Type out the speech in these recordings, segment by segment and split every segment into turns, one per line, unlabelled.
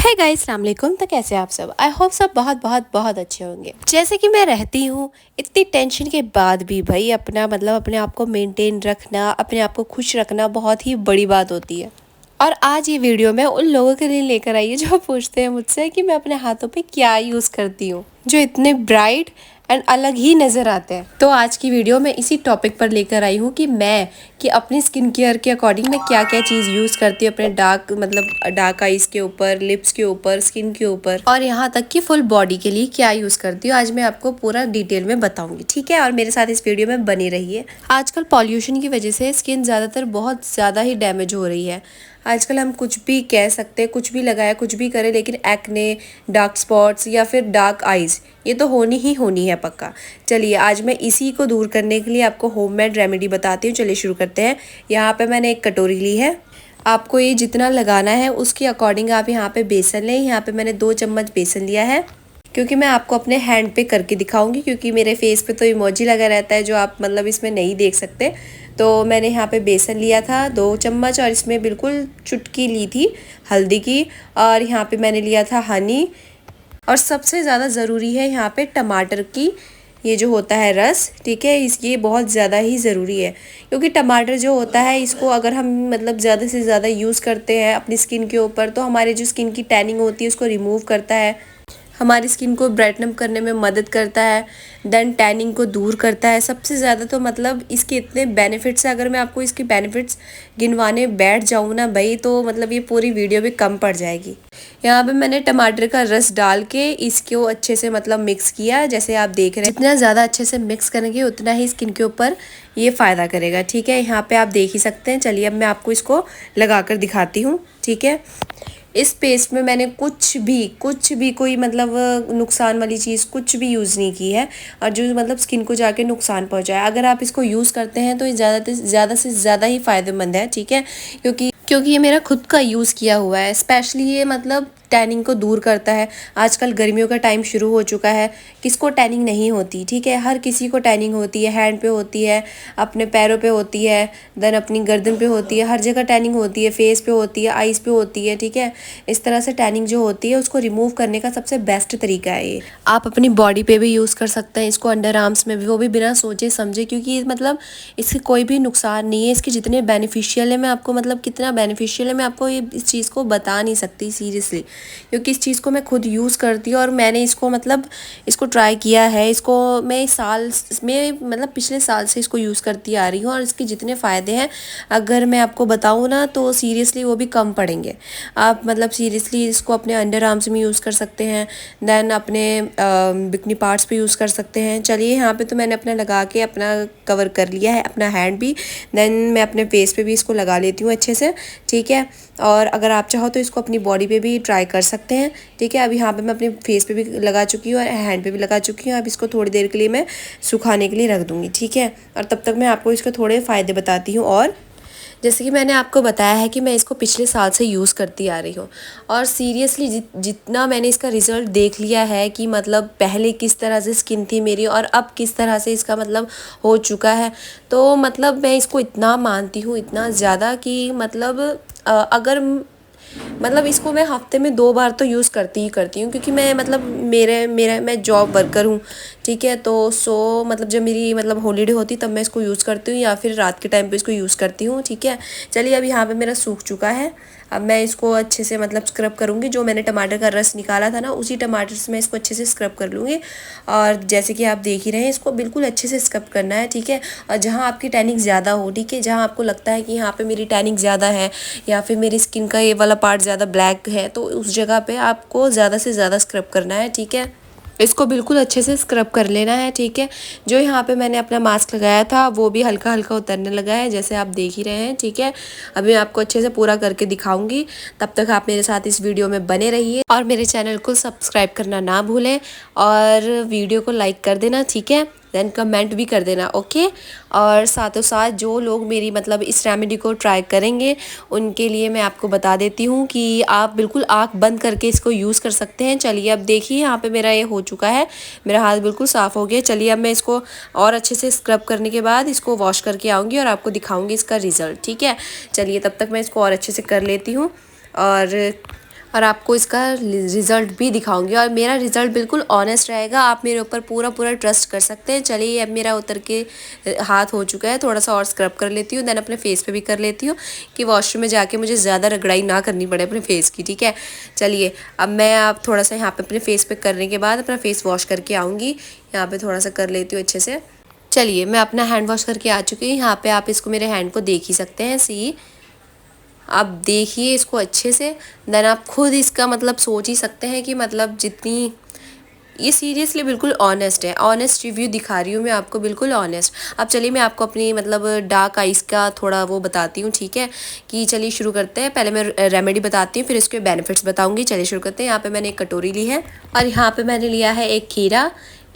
है गाइस, अस्सलाम वालेकुम। तो कैसे हैं आप सब? आई होप सब बहुत बहुत बहुत अच्छे होंगे। जैसे कि मैं रहती हूँ, इतनी टेंशन के बाद भी भाई अपने आप को मेंटेन रखना, अपने आप को खुश रखना बहुत ही बड़ी बात होती है। और आज ये वीडियो मैं उन लोगों के लिए लेकर आई है जो पूछते हैं मुझसे कि मैं अपने हाथों पे क्या यूज़ करती हूँ, जो इतने ब्राइट एंड अलग ही नज़र आते हैं। तो आज की वीडियो मैं इसी टॉपिक पर लेकर आई हूँ कि अपनी स्किन केयर के अकॉर्डिंग मैं क्या क्या चीज़ यूज़ करती हूँ अपने डार्क आइज़ के ऊपर, लिप्स के ऊपर, स्किन के ऊपर, और यहाँ तक कि फुल बॉडी के लिए क्या यूज़ करती हूँ। आज मैं आपको पूरा डिटेल में बताऊंगी, ठीक है? और मेरे साथ इस वीडियो में बनी रहिए। आजकल पॉल्यूशन की वजह से स्किन ज़्यादातर बहुत ज़्यादा ही डैमेज हो रही है। आजकल हम कुछ भी कह सकते हैं, कुछ भी लगाया, कुछ भी करें, लेकिन एक्ने, डार्क स्पॉट्स या फिर डार्क आइज़ ये तो होनी ही होनी है पक्का। चलिए आज मैं इसी को दूर करने के लिए आपको होममेड रेमेडी बताती हूँ। चलिए शुरू करते हैं। यहाँ पे मैंने एक कटोरी ली है। आपको ये जितना लगाना है उसके अकॉर्डिंग आप यहाँ पे बेसन लें। यहाँ पे मैंने 2 चम्मच बेसन लिया है, क्योंकि मैं आपको अपने हैंड पे करके दिखाऊंगी, क्योंकि मेरे फेस पे तो इमोजी लगा रहता है जो आप इसमें नहीं देख सकते। तो मैंने यहाँ पे बेसन लिया था 2 चम्मच, और इसमें बिल्कुल चुटकी ली थी हल्दी की, और यहाँ पे मैंने लिया था हनी, और सबसे ज़्यादा ज़रूरी है यहाँ पे टमाटर की ये जो होता है रस, ठीक है? ये बहुत ज़्यादा ही ज़रूरी है, क्योंकि टमाटर जो होता है इसको अगर हम ज़्यादा से ज़्यादा यूज़ करते हैं अपनी स्किन के ऊपर, तो हमारे जो स्किन की टैनिंग होती है उसको रिमूव करता है, हमारी स्किन को ब्राइटन करने में मदद करता है, देन टैनिंग को दूर करता है। सबसे ज़्यादा तो इसके इतने बेनिफिट्स है, अगर मैं आपको इसके बेनिफिट्स गिनवाने बैठ जाऊँ ना भाई, तो ये पूरी वीडियो भी कम पड़ जाएगी। यहाँ पे मैंने टमाटर का रस डाल के इसको अच्छे से मिक्स किया, जैसे आप देख रहे हैं। जितना ज़्यादा अच्छे से मिक्स करेंगे उतना ही स्किन के ऊपर ये फ़ायदा करेगा, ठीक है? यहाँ पे आप देख ही सकते हैं। चलिए अब मैं आपको इसको लगा कर दिखाती हूँ, ठीक है? इस पेस्ट में मैंने कुछ भी कोई नुकसान वाली चीज़ कुछ भी यूज़ नहीं की है, और जो स्किन को जाके नुकसान पहुंचाए। अगर आप इसको यूज़ करते हैं तो ये ज़्यादा से ज़्यादा ही फ़ायदेमंद है, ठीक है? क्योंकि ये मेरा खुद का यूज़ किया हुआ है। स्पेशली ये टैनिंग को दूर करता है। आजकल गर्मियों का टाइम शुरू हो चुका है, किसको टैनिंग नहीं होती, ठीक है? हर किसी को टैनिंग होती है। हैंड पे होती है, अपने पैरों पे होती है, देन अपनी गर्दन पे होती है, हर जगह टैनिंग होती है। फेस पे होती है, आईज पे होती है, ठीक है? इस तरह से टैनिंग जो होती है उसको रिमूव करने का सबसे बेस्ट तरीका है ये। आप अपनी बॉडी पे भी यूज़ कर सकते हैं इसको, अंडर आर्म्स में भी, वो भी बिना सोचे समझे, क्योंकि इससे कोई भी नुकसान नहीं है। इसके जितने बेनिफिशियल है, मैं आपको कितना बेनिफिशियल है मैं आपको ये इस चीज़ को बता नहीं सकती सीरियसली, क्योंकि इस चीज़ को मैं खुद यूज़ करती हूँ, और मैंने इसको इसको ट्राई किया है। इसको मैं पिछले साल से इसको यूज़ करती आ रही हूँ, और इसके जितने फ़ायदे हैं अगर मैं आपको बताऊँ ना, तो सीरियसली वो भी कम पड़ेंगे। आप सीरियसली इसको अपने अंडर आर्म्स में यूज़ कर सकते हैं, देन अपने बिकनी पार्ट्स पे यूज़ कर सकते हैं। चलिए यहाँ पे तो मैंने अपना लगा के अपना कवर कर लिया है, अपना हैंड भी, देन मैं अपने फेस पे भी इसको लगा लेती हूँ अच्छे से, ठीक है? और अगर आप चाहो तो इसको अपनी बॉडी पे भी ट्राई कर सकते हैं, ठीक है? अब यहाँ पे मैं अपने फेस पे भी लगा चुकी हूँ और हैंड पे भी लगा चुकी हूँ। अब इसको थोड़ी देर के लिए मैं सुखाने के लिए रख दूँगी, ठीक है? और तब तक मैं आपको इसके थोड़े फ़ायदे बताती हूँ। और जैसे कि मैंने आपको बताया है कि मैं इसको पिछले साल से यूज़ करती आ रही हूँ, और सीरियसली जितना मैंने इसका रिज़ल्ट देख लिया है कि पहले किस तरह से स्किन थी मेरी और अब किस तरह से इसका हो चुका है, तो मैं इसको इतना मानती हूँ, इतना ज़्यादा कि अगर इसको मैं हफ्ते में 2 बार तो यूज़ करती ही करती हूँ, क्योंकि मैं मैं जॉब वर्कर हूँ, ठीक है? तो जब मेरी हॉलीडे होती तब मैं इसको यूज़ करती हूँ, या फिर रात के टाइम पे इसको यूज़ करती हूँ, ठीक है? चलिए अब यहाँ पे मेरा सूख चुका है। अब मैं इसको अच्छे से स्क्रब करूँगी। जो मैंने टमाटर का रस निकाला था ना, उसी टमाटर से मैं इसको अच्छे से स्क्रब कर लूँगी, और जैसे कि आप देख ही रहे हैं इसको बिल्कुल अच्छे से स्क्रब करना है, ठीक है? और जहाँ आपकी टैनिंग ज़्यादा हो, ठीक है, जहाँ आपको लगता है कि यहाँ पे मेरी टैनिंग ज़्यादा है, या फिर मेरी स्किन का ये वाला पार्ट ज़्यादा ब्लैक है, तो उस जगह पे आपको ज़्यादा से ज़्यादा स्क्रब करना है, ठीक है? इसको बिल्कुल अच्छे से स्क्रब कर लेना है, ठीक है? जो यहाँ पे मैंने अपना मास्क लगाया था वो भी हल्का हल्का उतरने लगा है, जैसे आप देख ही रहे हैं, ठीक है? अभी मैं आपको अच्छे से पूरा करके दिखाऊंगी। तब तक आप मेरे साथ इस वीडियो में बने रहिए, और मेरे चैनल को सब्सक्राइब करना ना भूलें, और वीडियो को लाइक कर देना, ठीक है? देन कमेंट भी कर देना, ओके? और साथों साथ जो लोग मेरी इस रेमेडी को ट्राई करेंगे उनके लिए मैं आपको बता देती हूँ कि आप बिल्कुल आँख बंद करके इसको यूज़ कर सकते हैं। चलिए अब देखिए यहाँ पे मेरा ये हो चुका है, मेरा हाथ बिल्कुल साफ़ हो गया। चलिए अब मैं इसको और अच्छे से स्क्रब करने के बाद इसको वॉश करके आऊँगी और आपको दिखाऊँगी इसका रिज़ल्ट, ठीक है? चलिए तब तक मैं इसको और अच्छे से कर लेती हूँ। और और आपको इसका रिज़ल्ट भी दिखाऊंगी और मेरा रिज़ल्ट बिल्कुल ऑनेस्ट रहेगा। आप मेरे ऊपर पूरा पूरा ट्रस्ट कर सकते हैं। चलिए अब मेरा उतर के हाथ हो चुका है, थोड़ा सा और स्क्रब कर लेती हूँ, देन अपने फेस पे भी कर लेती हूँ कि वॉशरूम में जाके मुझे ज़्यादा रगड़ाई ना करनी पड़े अपने फेस की। ठीक है, चलिए अब मैं आप थोड़ा सा यहाँ पे अपने फेस पे करने के बाद अपना फेस वॉश करके आऊँगी। यहाँ पे थोड़ा सा कर लेती हूँ अच्छे से। चलिए मैं अपना हैंड वॉश करके आ चुकी हूँ। यहाँ पे आप इसको मेरे हैंड को देख ही सकते हैं। सी आप देखिए इसको अच्छे से, देन आप खुद इसका मतलब सोच ही सकते हैं कि मतलब जितनी ये सीरियसली बिल्कुल ऑनेस्ट है। ऑनेस्ट रिव्यू दिखा रही हूँ मैं आपको, बिल्कुल ऑनेस्ट। अब चलिए मैं आपको अपनी मतलब डार्क आइज़ का थोड़ा वो बताती हूँ। ठीक है, कि चलिए शुरू करते हैं। पहले मैं रेमेडी बताती हूँ, फिर इसके बेनिफिट्स बताऊँगी। चलिए शुरू करते हैं। यहाँ पे मैंने एक कटोरी ली है और यहाँ पे मैंने लिया है एक खीरा,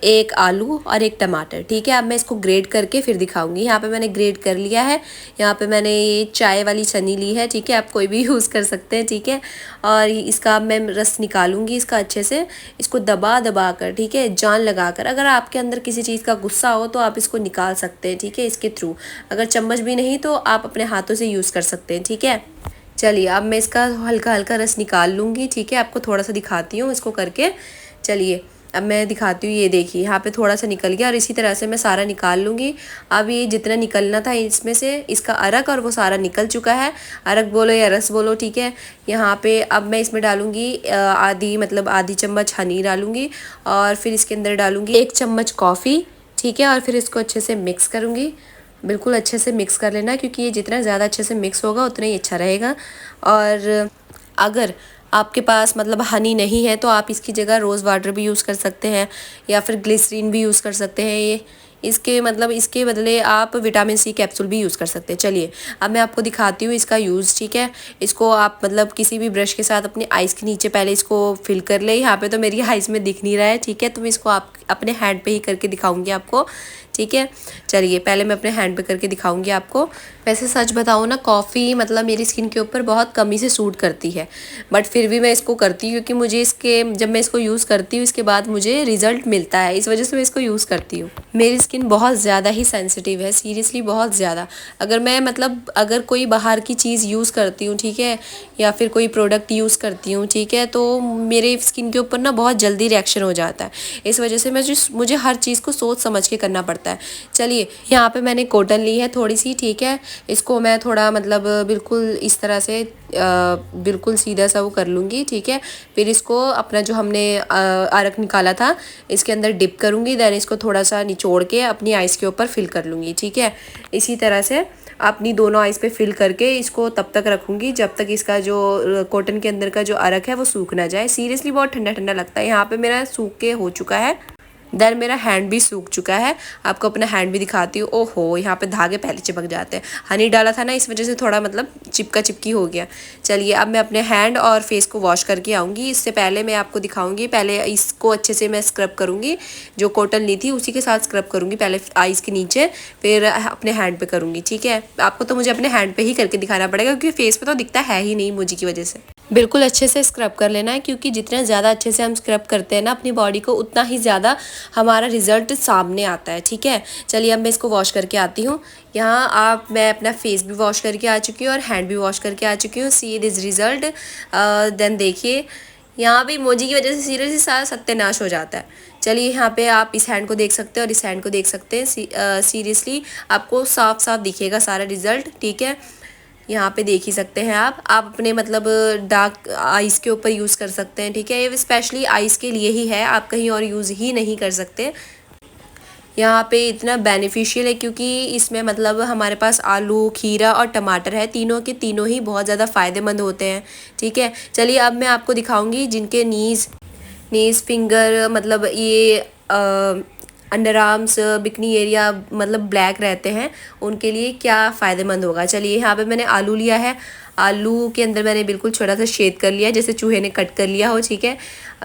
एक आलू और एक टमाटर। ठीक है, अब मैं इसको ग्रेट करके फिर दिखाऊंगी। यहाँ पे मैंने ग्रेट कर लिया है। यहाँ पे मैंने ये चाय वाली छन्नी ली है। ठीक है, आप कोई भी यूज़ कर सकते हैं। ठीक है, और इसका अब मैं रस निकालूंगी इसका अच्छे से, इसको दबा दबा कर, ठीक है, जान लगा कर। अगर आपके अंदर किसी चीज़ का गुस्सा हो तो आप इसको निकाल सकते हैं। ठीक है, इसके थ्रू। अगर चम्मच भी नहीं तो आप अपने हाथों से यूज़ कर सकते हैं। ठीक है, चलिए अब मैं इसका हल्का हल्का रस निकाल लूँगी। ठीक है, आपको थोड़ा सा दिखाती हूँ इसको करके। चलिए अब मैं दिखाती हूँ। ये देखिए यहाँ पे थोड़ा सा निकल गया और इसी तरह से मैं सारा निकाल लूँगी। अब ये जितना निकलना था इसमें से इसका अरक, और वो सारा निकल चुका है। अरक बोलो या रस बोलो। ठीक है, यहाँ पे अब मैं इसमें डालूँगी आधी मतलब आधी चम्मच हनी डालूँगी और फिर इसके अंदर डालूँगी 1 चम्मच कॉफ़ी। ठीक है, और फिर इसको अच्छे से मिक्स करूँगी। बिल्कुल अच्छे से मिक्स कर लेना, क्योंकि ये जितना ज़्यादा अच्छे से मिक्स होगा उतना ही अच्छा रहेगा। और अगर आपके पास मतलब हनी नहीं है तो आप इसकी जगह रोज़ वाटर भी यूज़ कर सकते हैं या फिर ग्लिसरीन भी यूज़ कर सकते हैं। ये इसके मतलब इसके बदले आप विटामिन सी कैप्सूल भी यूज़ कर सकते हैं। चलिए अब मैं आपको दिखाती हूँ इसका यूज़। ठीक है, इसको आप मतलब किसी भी ब्रश के साथ अपनी आइज़ के नीचे पहले इसको फिल कर ले। यहाँ पे तो मेरी आइज़ में दिख नहीं रहा है। ठीक है, तो मैं इसको आप अपने हैंड पे ही करके दिखाऊंगी आपको। ठीक है, चलिए पहले मैं अपने हैंड पे करके दिखाऊंगी आपको। वैसे सच बताऊँ ना, कॉफ़ी मतलब मेरी स्किन के ऊपर बहुत कम ही से सूट करती है, बट फिर भी मैं इसको करती हूँ क्योंकि मुझे इसके जब मैं इसको यूज़ करती हूँ इसके बाद मुझे रिज़ल्ट मिलता है, इस वजह से मैं इसको यूज़ करती हूँ। मेरी स्किन बहुत ज़्यादा ही सेंसिटिव है, सीरियसली बहुत ज़्यादा। अगर मैं मतलब अगर कोई बाहर की चीज़ यूज़ करती हूँ, ठीक है, या फिर कोई प्रोडक्ट यूज़ करती हूँ, ठीक है, तो मेरे स्किन के ऊपर ना बहुत जल्दी रिएक्शन हो जाता है। इस वजह से मुझे हर चीज़ को सोच समझ के करना पड़ता है। चलिए यहाँ पे मैंने कॉटन ली है थोड़ी सी। ठीक है, इसको मैं थोड़ा मतलब बिल्कुल इस तरह से बिल्कुल सीधा सा वो कर लूँगी। ठीक है, फिर इसको अपना जो हमने अरक निकाला था इसके अंदर डिप करूँगी, देन इसको थोड़ा सा निचोड़ के अपनी आइज़ के ऊपर फिल कर लूँगी। ठीक है, इसी तरह से अपनी दोनों आइज़ पे फिल करके इसको तब तक रखूँगी जब तक इसका जो कॉटन के अंदर का जो अरक है वो सूख ना जाए। सीरियसली बहुत ठंडा ठंडा लगता है। यहाँ पे मेरा सूख के हो चुका है, देन मेरा हैंड भी सूख चुका है। आपको अपना हैंड भी दिखाती हूँ। ओहो, यहाँ पे धागे पहले चिपक जाते हैं, हनी डाला था ना, इस वजह से थोड़ा मतलब चिपका चिपकी हो गया। चलिए अब मैं अपने हैंड और फेस को वॉश करके आऊँगी। इससे पहले मैं आपको दिखाऊँगी, पहले इसको अच्छे से मैं स्क्रब करूँगी। जो कॉटन ली थी उसी के साथ स्क्रब करूँगी, पहले आइज़ के नीचे, फिर अपने हैंड पे करूँगी। ठीक है, आपको तो मुझे अपने हैंड पे ही करके दिखाना पड़ेगा क्योंकि फेस पे तो दिखता है ही नहीं मुझे की वजह से। बिल्कुल अच्छे से स्क्रब कर लेना है, क्योंकि जितना ज़्यादा अच्छे से हम स्क्रब करते हैं ना अपनी बॉडी को, उतना ही ज़्यादा हमारा रिजल्ट सामने आता है। ठीक है, चलिए अब मैं इसको वॉश करके आती हूँ। यहाँ मैं अपना फेस भी वॉश करके आ चुकी हूँ और हैंड भी वॉश करके आ चुकी हूँ। See this result. देन देखिए यहाँ भी इमोजी की वजह से सीरियसली सारा सत्यानाश हो जाता है। चलिए यहाँ पे आप इस हैंड को देख सकते हैं और इस हैंड को देख सकते हैं। सीरियसली आपको साफ साफ दिखेगा सारा रिजल्ट। ठीक है, यहाँ पे देख ही सकते हैं आप अपने मतलब डार्क आइज़ के ऊपर यूज़ कर सकते हैं। ठीक है, ये स्पेशली आइज़ के लिए ही है, आप कहीं और यूज़ ही नहीं कर सकते। यहाँ पे इतना बेनिफिशियल है क्योंकि इसमें मतलब हमारे पास आलू, खीरा और टमाटर है, तीनों के तीनों ही बहुत ज़्यादा फ़ायदेमंद होते हैं। ठीक है, चलिए अब मैं आपको दिखाऊंगी जिनके नीज़ फिंगर मतलब ये अंडर आर्म्स बिकनी एरिया मतलब ब्लैक रहते हैं, उनके लिए क्या फ़ायदेमंद होगा। चलिए यहाँ पे मैंने आलू लिया है। आलू के अंदर मैंने बिल्कुल छोटा सा छेद कर लिया, जैसे चूहे ने कट कर लिया हो। ठीक है,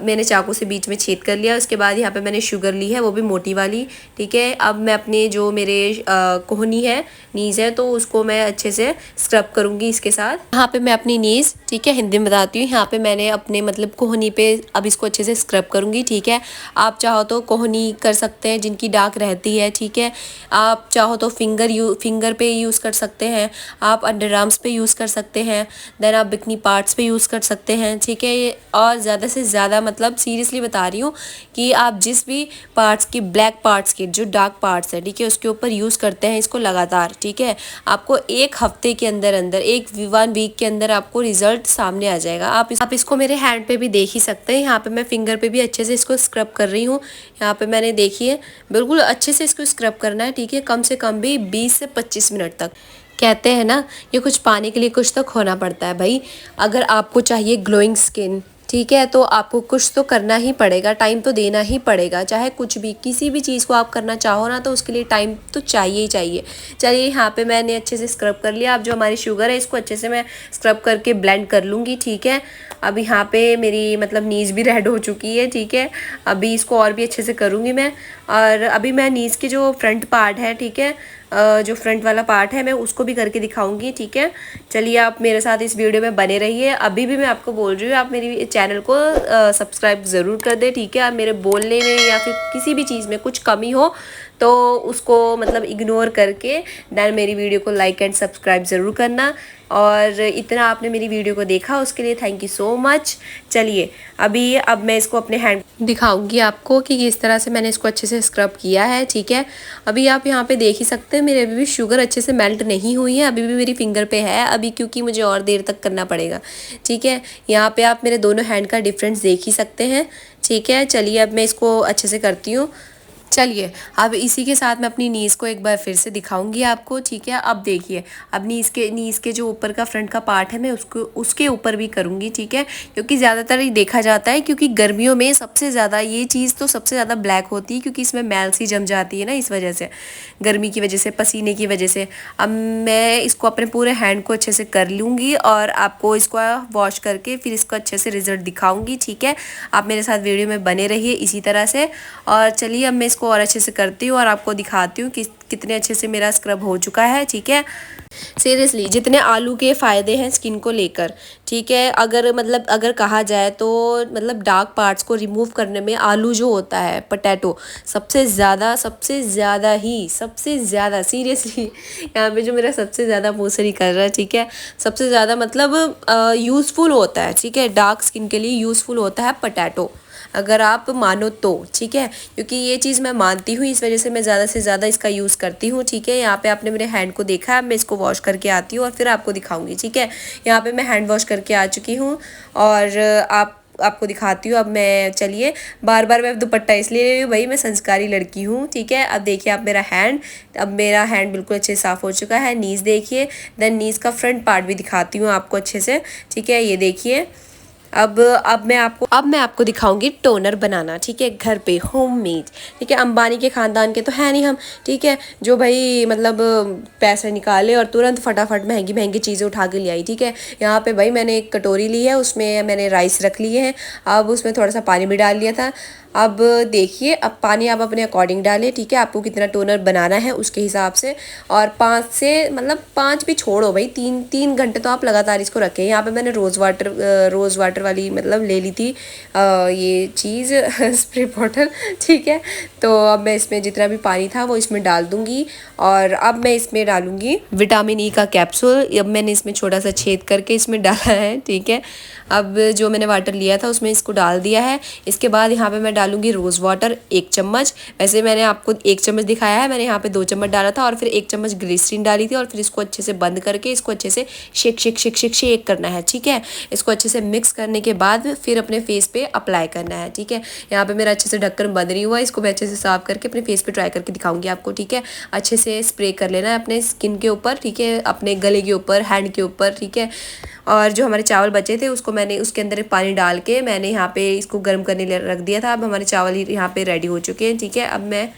मैंने चाकू से बीच में छेद कर लिया। उसके बाद यहाँ पे मैंने शुगर ली है, वो भी मोटी वाली। ठीक है, अब मैं अपने जो मेरे कोहनी है, नीज़ है, तो उसको मैं अच्छे से स्क्रब करूँगी इसके साथ। यहाँ पे मैं अपनी नीज़, ठीक है, हिंदी में बताती हूँ, यहाँ पे मैंने अपने मतलब कोहनी पे अब इसको अच्छे से स्क्रब करूँगी। ठीक है, आप चाहो तो कोहनी कर सकते हैं जिनकी डार्क रहती है। ठीक है, आप चाहो तो फिंगर पे यूज़ कर सकते हैं, आप अंडर आर्म्स पे यूज़ कर सकते सकते हैं, देन आप बिकनी पार्ट्स पे यूज़ कर सकते हैं, ठीक है। और ज़्यादा से ज़्यादा मतलब सीरियसली बता रही हूँ कि आप जिस भी पार्ट्स की ब्लैक पार्ट्स के जो डार्क पार्ट्स है, ठीक है, उसके ऊपर यूज़ करते हैं इसको लगातार, ठीक है, आपको 1 हफ्ते के अंदर अंदर 1 वीक के अंदर आपको रिजल्ट सामने आ जाएगा। आप इसको मेरे हैंड पे भी देख ही सकते हैं। यहाँ पे मैं फिंगर पे भी अच्छे से इसको स्क्रब कर रही हूँ। यहाँ पे मैंने देखिए बिल्कुल अच्छे से इसको स्क्रब करना है, ठीक है, कम से कम भी 20 से 25 मिनट तक। कहते हैं ना, ये कुछ पाने के लिए कुछ तो खोना पड़ता है भाई। अगर आपको चाहिए ग्लोइंग स्किन, ठीक है, तो आपको कुछ तो करना ही पड़ेगा, टाइम तो देना ही पड़ेगा। चाहे कुछ भी किसी भी चीज़ को आप करना चाहो ना, तो उसके लिए टाइम तो चाहिए ही चाहिए। चलिए यहाँ पे मैंने अच्छे से स्क्रब कर लिया। अब जो हमारी शुगर है इसको अच्छे से मैं स्क्रब करके ब्लेंड कर लूँगी, ठीक है। अब यहाँ पे मेरी मतलब नीज़ भी रेड हो चुकी है, ठीक है। अभी इसको और भी अच्छे से करूँगी मैं। और अभी मैं नीज़ की जो फ्रंट पार्ट है, ठीक है, जो फ्रंट वाला पार्ट है मैं उसको भी करके दिखाऊंगी, ठीक है। चलिए आप मेरे साथ इस वीडियो में बने रहिए। अभी भी मैं आपको बोल रही हूँ, आप मेरी चैनल को सब्सक्राइब ज़रूर कर दें, ठीक है। आप मेरे बोलने में या फिर किसी भी चीज़ में कुछ कमी हो तो उसको मतलब इग्नोर करके देन मेरी वीडियो को लाइक एंड सब्सक्राइब ज़रूर करना। और इतना आपने मेरी वीडियो को देखा उसके लिए थैंक यू सो मच। चलिए अब मैं इसको अपने हैंड दिखाऊंगी आपको कि किस तरह से मैंने इसको अच्छे से स्क्रब किया है, ठीक है। अभी आप यहाँ पे देख ही सकते हैं मेरे अभी भी शुगर अच्छे से मेल्ट नहीं हुई है, अभी भी मेरी फिंगर पे है अभी, क्योंकि मुझे और देर तक करना पड़ेगा, ठीक है। यहाँ पे आप मेरे दोनों हैंड का डिफरेंस देख ही सकते हैं, ठीक है। चलिए अब मैं इसको अच्छे से करती हूँ। चलिए अब इसी के साथ मैं अपनी नीज़ को एक बार फिर से दिखाऊंगी आपको, ठीक है। अब देखिए, अब नीज़ के जो ऊपर का फ्रंट का पार्ट है मैं उसके ऊपर भी करूँगी, ठीक है। क्योंकि ज़्यादातर ये देखा जाता है, क्योंकि गर्मियों में सबसे ज़्यादा ये चीज़ तो सबसे ज़्यादा ब्लैक होती है, क्योंकि इसमें मैल सी जम जाती है ना, इस वजह से, गर्मी की वजह से, पसीने की वजह से। अब मैं इसको अपने पूरे हैंड को अच्छे से कर लूँगी और आपको इसको वॉश करके फिर इसको अच्छे से रिजल्ट दिखाऊँगी, ठीक है। आप मेरे साथ वीडियो में बने रहिए इसी तरह से। और चलिए अब मैं इसको और अच्छे से करती हूँ और आपको दिखाती हूँ कि कितने अच्छे से मेरा स्क्रब हो चुका है, ठीक है। सीरियसली जितने आलू के फ़ायदे हैं स्किन को लेकर, ठीक है, अगर कहा जाए तो मतलब डार्क पार्ट्स को रिमूव करने में आलू जो होता है, पोटैटो, सबसे ज़्यादा सीरियसली यहाँ पे जो मेरा सबसे ज़्यादा मुँहसरी कर रहा है, ठीक है, सबसे ज़्यादा मतलब यूज़फुल होता है, ठीक है, डार्क स्किन के लिए यूज़फुल होता है पोटैटो, अगर आप मानो तो, ठीक है। क्योंकि ये चीज़ मैं मानती हूँ, इस वजह से मैं ज़्यादा से ज़्यादा इसका यूज़ करती हूँ, ठीक है। यहाँ पे आपने मेरे हैंड को देखा है, मैं इसको वॉश करके आती हूँ और फिर आपको दिखाऊंगी, ठीक है। यहाँ पे मैं हैंड वॉश करके आ चुकी हूँ और आपको दिखाती हूँ। अब मैं चलिए बार बार मैं दुपट्टा इसलिए ले रही हूँ भाई, मैं संस्कारी लड़की हूँ, ठीक है। अब देखिए आप मेरा हैंड बिल्कुल अच्छे से साफ़ हो चुका है। नीज़ देखिए, देन नीज़ का फ्रंट पार्ट भी दिखाती हूँ आपको अच्छे से, ठीक है। ये देखिए अब मैं आपको दिखाऊंगी टोनर बनाना, ठीक है, घर पे होममेड, ठीक है। अंबानी के ख़ानदान के तो है नहीं हम, ठीक है, जो भाई मतलब पैसे निकाले और तुरंत फटाफट महंगी महंगी चीज़ें उठा के ले आई, ठीक है। यहाँ पे भाई मैंने एक कटोरी ली है, उसमें मैंने राइस रख लिए हैं, अब उसमें थोड़ा सा पानी भी डाल लिया था। अब देखिए, अब पानी आप अपने अकॉर्डिंग डालें, ठीक है, आपको कितना टोनर बनाना है उसके हिसाब से। और 5 भी छोड़ो भाई, 3 घंटे तो आप लगातार इसको रखें। यहाँ पे मैंने रोज़ वाटर वाली मतलब ले ली थी ये चीज़ स्प्रे बॉटल, ठीक है। तो अब मैं इसमें जितना भी पानी था वो इसमें डाल दूँगी और अब मैं इसमें डालूँगी विटामिन ई का कैप्सूल। अब मैंने इसमें छोटा सा छेद करके इसमें डाला है, ठीक है। अब जो मैंने वाटर लिया था उसमें इसको डाल दिया है। इसके बाद यहाँ पे मैं डालूंगी रोज़ वाटर 1 चम्मच। वैसे मैंने आपको 1 चम्मच दिखाया है, मैंने यहाँ पे 2 चम्मच डाला था और फिर 1 चम्मच ग्लिसरीन डाली थी और फिर इसको अच्छे से बंद करके इसको अच्छे से शेक करना है, ठीक है। इसको अच्छे से मिक्स करने के बाद फिर अपने फेस पे अप्लाई करना है, ठीक है। यहाँ पे मेरा अच्छे से ढक्कन बंद नहीं हुआ, इसको मैं अच्छे से साफ करके अपने फेस पे ट्राई करके दिखाऊंगी आपको, ठीक है। अच्छे से स्प्रे कर लेना है अपने स्किन के ऊपर, ठीक है, अपने गले के ऊपर, हैंड के ऊपर, ठीक है। और जो हमारे चावल बचे थे उसको मैंने उसके अंदर पानी डाल के मैंने यहाँ पे इसको गर्म करने रख दिया था। अब हमारे चावल यहाँ पे रेडी हो चुके हैं, ठीक है। अब मैं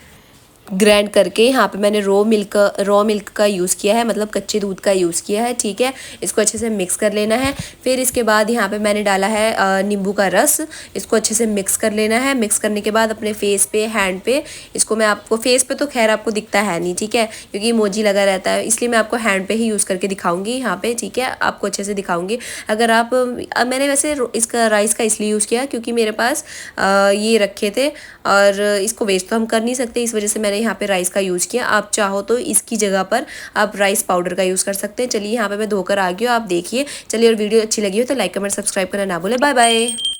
ग्राइंड करके यहाँ पे मैंने रॉ मिल्क का यूज़ किया है, मतलब कच्चे दूध का यूज़ किया है, ठीक है। इसको अच्छे से मिक्स कर लेना है। फिर इसके बाद यहाँ पे मैंने डाला है नींबू का रस, इसको अच्छे से मिक्स कर लेना है। मिक्स करने के बाद अपने फेस पे, हैंड पे, इसको मैं आपको फेस पे तो खैर आपको दिखता है नहीं, ठीक है, क्योंकि इमोजी लगा रहता है, इसलिए मैं आपको हैंड पे ही यूज़ करके दिखाऊंगी यहाँ पे, ठीक है। आपको अच्छे से दिखाऊंगी। अगर आप मैंने वैसे इसका राइस का इसलिए यूज़ किया क्योंकि मेरे पास ये रखे थे और इसको वेस्ट तो हम कर नहीं सकते, इस वजह से मैंने मैंने यहाँ पे राइस का यूज़ किया। आप चाहो तो इसकी जगह पर आप राइस पाउडर का यूज़ कर सकते हैं। चलिए यहाँ पे मैं धोकर आ गई हूँ, आप देखिए। चलिए, और वीडियो अच्छी लगी हो तो लाइक कमेंट सब्सक्राइब करना ना भूलें। Bye bye.